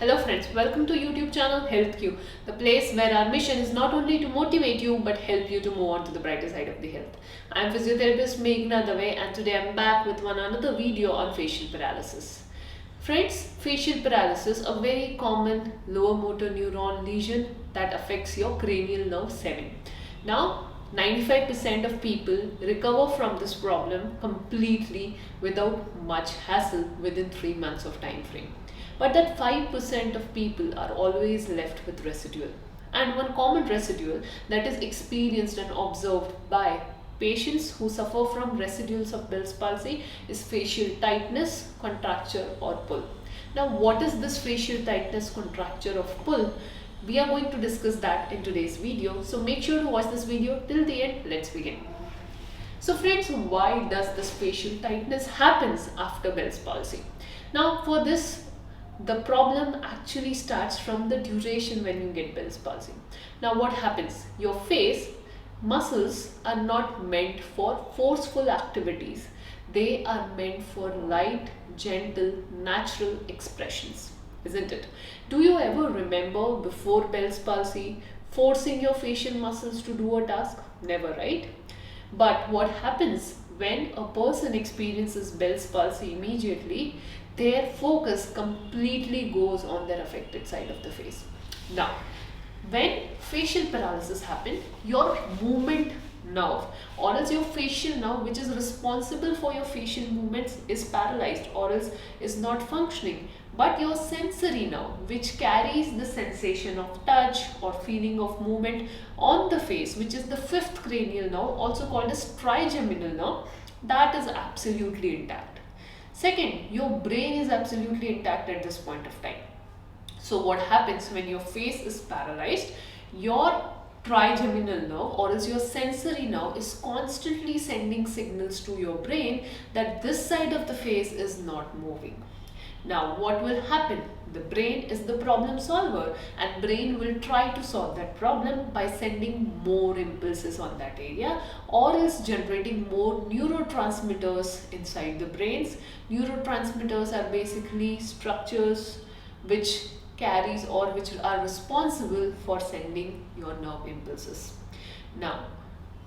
Hello friends, welcome to YouTube channel HealthQ, the place where our mission is not only to motivate you but help you to move on to the brighter side of the health. I am physiotherapist Meghna Dave and today I am back with another video on facial paralysis. Friends, facial paralysis, a very common lower motor neuron lesion that affects your cranial nerve 7. Now, 95% of people recover from this problem completely without much hassle within 3 months of time frame. But that 5% of people are always left with residual. And one common residual that is experienced and observed by patients who suffer from residuals of Bell's palsy is facial tightness, contracture or pull. Now what is this facial tightness, contracture or pull? We are going to discuss that in today's video. So make sure to watch this video till the end. Let's begin. So friends, why does this facial tightness happens after Bell's palsy? Now for this, the problem actually starts from the duration when you get Bell's palsy. Now what happens? Your face muscles are not meant for forceful activities. They are meant for light, gentle, natural expressions, isn't it? Do you ever remember before Bell's palsy forcing your facial muscles to do a task? Never, right? But what happens when a person experiences Bell's palsy immediately? Their focus completely goes on their affected side of the face. Now, when facial paralysis happens, your movement nerve or else your facial nerve which is responsible for your facial movements is paralyzed or else is not functioning. But your sensory nerve which carries the sensation of touch or feeling of movement on the face, which is the fifth cranial nerve, also called as trigeminal nerve, that is absolutely intact. Second, your brain is absolutely intact at this point of time. So what happens when your face is paralyzed? Your trigeminal nerve or else your sensory nerve is constantly sending signals to your brain that this side of the face is not moving. Now what will happen? The brain is the problem solver and brain will try to solve that problem by sending more impulses on that area or else generating more neurotransmitters inside the brains. Neurotransmitters are basically structures which carries or which are responsible for sending your nerve impulses. Now,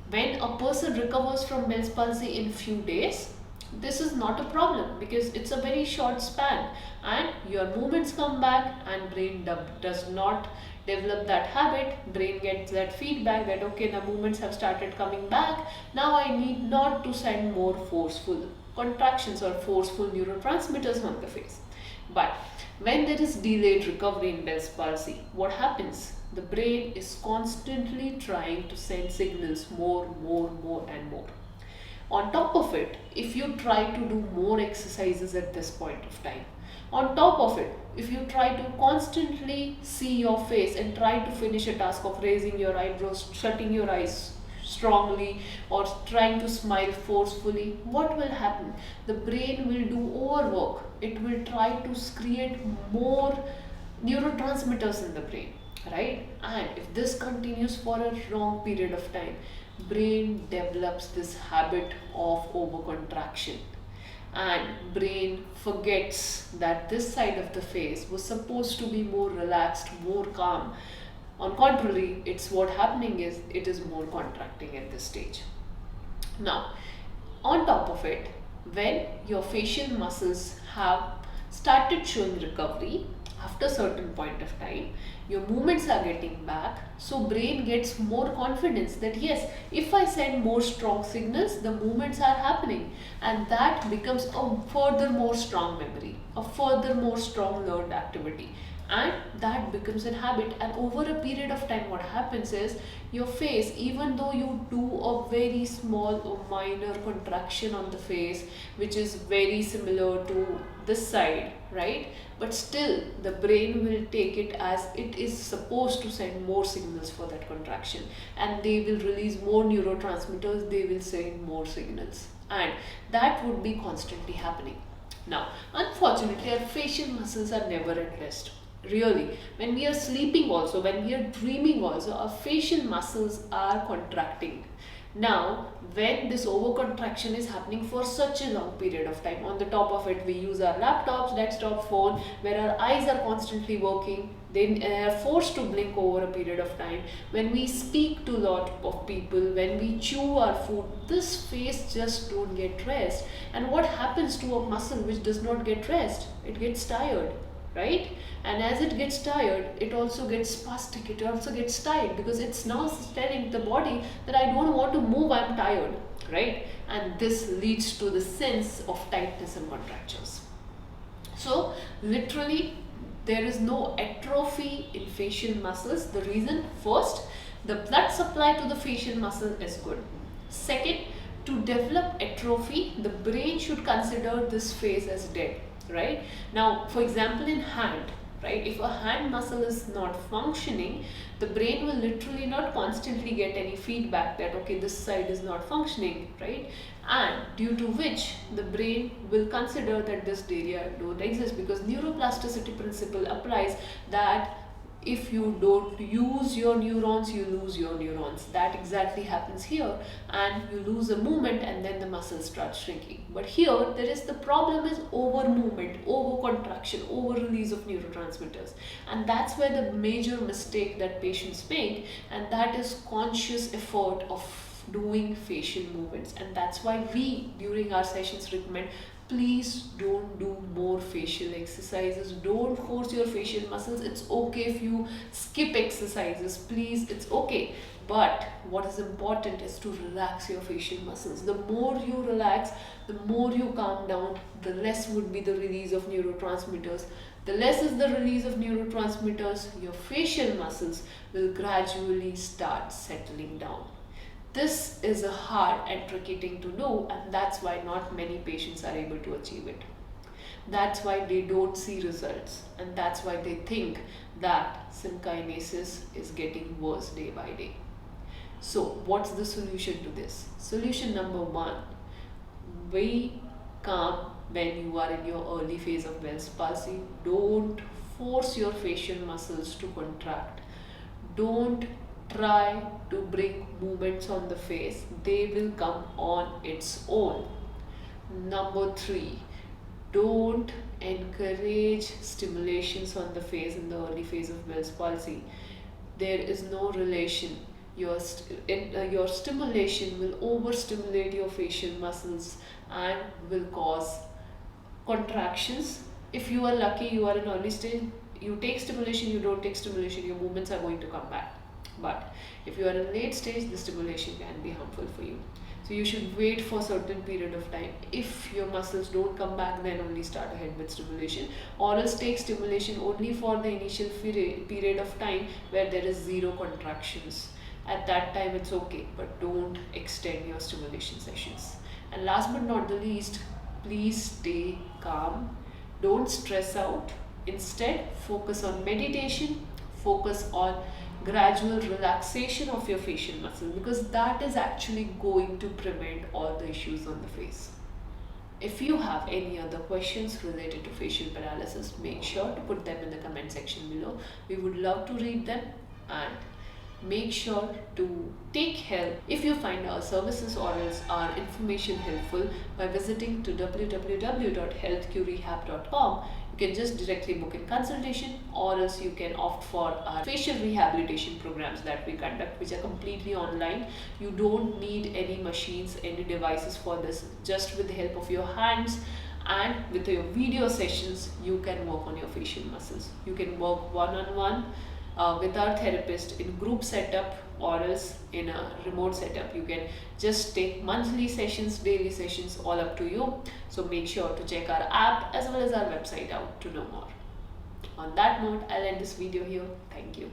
when a person recovers from Bell's palsy in few days, this is not a problem because it's a very short span and your movements come back and brain does not develop that habit. Brain gets that feedback that okay, the movements have started coming back, now I need not to send more forceful contractions or forceful neurotransmitters on the face. But when there is delayed recovery in Bell's palsy, what happens? The brain is constantly trying to send signals more and more. On top of it, if you try to do more exercises at this point of time, on top of it, if you try to constantly see your face and try to finish a task of raising your eyebrows, shutting your eyes strongly or trying to smile forcefully, what will happen? The brain will do overwork. It will try to create more neurotransmitters in the brain, right? And if this continues for a long period of time, brain develops this habit of overcontraction and brain forgets that this side of the face was supposed to be more relaxed, more calm. On contrary, it's what happening is it is more contracting at this stage. Now, on top of it, when your facial muscles have started showing recovery after a certain point of time, your movements are getting back, so brain gets more confidence that yes, if I send more strong signals, the movements are happening, and that becomes a further more strong memory, a further more strong learned activity, and that becomes a habit. And over a period of time, what happens is your face, even though you do a very small or minor contraction on the face which is very similar to this side, right, but still the brain will take it as it is supposed to send more signals for that contraction and they will release more neurotransmitters, they will send more signals, and that would be constantly happening. Now unfortunately our facial muscles are never at rest. Really, when we are sleeping also, when we are dreaming also, our facial muscles are contracting. Now, when this overcontraction is happening for such a long period of time, on the top of it, we use our laptops, desktop, phone, where our eyes are constantly working. They are forced to blink over a period of time. When we speak to a lot of people, when we chew our food, this face just don't get rest. And what happens to a muscle which does not get rest? It gets tired, right? And as it gets tired, it also gets spastic, it also gets tight, because it's now telling the body that I don't want to move, I'm tired, right? And this leads to the sense of tightness and contractures. So literally, there is no atrophy in facial muscles. The reason, first, the blood supply to the facial muscle is good. Second, to develop atrophy, the brain should consider this face as dead, right? Now, for example, in hand, right, if a hand muscle is not functioning, the brain will literally not constantly get any feedback that okay, this side is not functioning, right? And due to which the brain will consider that this area don't exist, because neuroplasticity principle applies that if you don't use your neurons, you lose your neurons. That exactly happens here, and you lose a movement and then the muscles start shrinking. But here there is the problem is over movement, over contraction, over release of neurotransmitters, and that's where the major mistake that patients make, and that is conscious effort of doing facial movements. And that's why we during our sessions recommend, please don't do more facial exercises, don't force your facial muscles. It's okay if you skip exercises, please, it's okay. But what is important is to relax your facial muscles. The more you relax, the more you calm down, the less would be the release of neurotransmitters. The less is the release of neurotransmitters, your facial muscles will gradually start settling down. This is a hard and tricky thing to do, and that's why not many patients are able to achieve it. That's why they don't see results, and that's why they think that synkinesis is getting worse day by day. So what's the solution to this? Solution number one, be calm when you are in your early phase of Bell's palsy. Don't force your facial muscles to contract. Don't try to bring movements on the face, they will come on its own. Number three, don't encourage stimulations on the face in the early phase of Bell's palsy. There is no relation. Your stimulation will overstimulate your facial muscles and will cause contractions. If you are lucky, you are in early stage, you take stimulation, you don't take stimulation, your movements are going to come back. But if you are in late stage, the stimulation can be harmful for you. So you should wait for a certain period of time. If your muscles don't come back, then only start ahead with stimulation. Or else take stimulation only for the initial period of time where there is zero contractions. At that time it's okay, but don't extend your stimulation sessions. And last but not the least, please stay calm. Don't stress out. Instead, focus on meditation, focus on gradual relaxation of your facial muscle, because that is actually going to prevent all the issues on the face. If you have any other questions related to facial paralysis, make sure to put them in the comment section below. We would love to read them, and make sure to take help if you find our services or else our information helpful by visiting to www.healthqrehab.com. You can just directly book in consultation, or else you can opt for our facial rehabilitation programs that we conduct, which are completely online. You don't need any machines, any devices for this. Just with the help of your hands and with your video sessions, you can work on your facial muscles. You can work one-on-one with our therapist in group setup, or else in a remote setup. You can just take monthly sessions, daily sessions, all up to you. So make sure to check our app as well as our website out to know more. On that note, I'll end this video here. Thank you.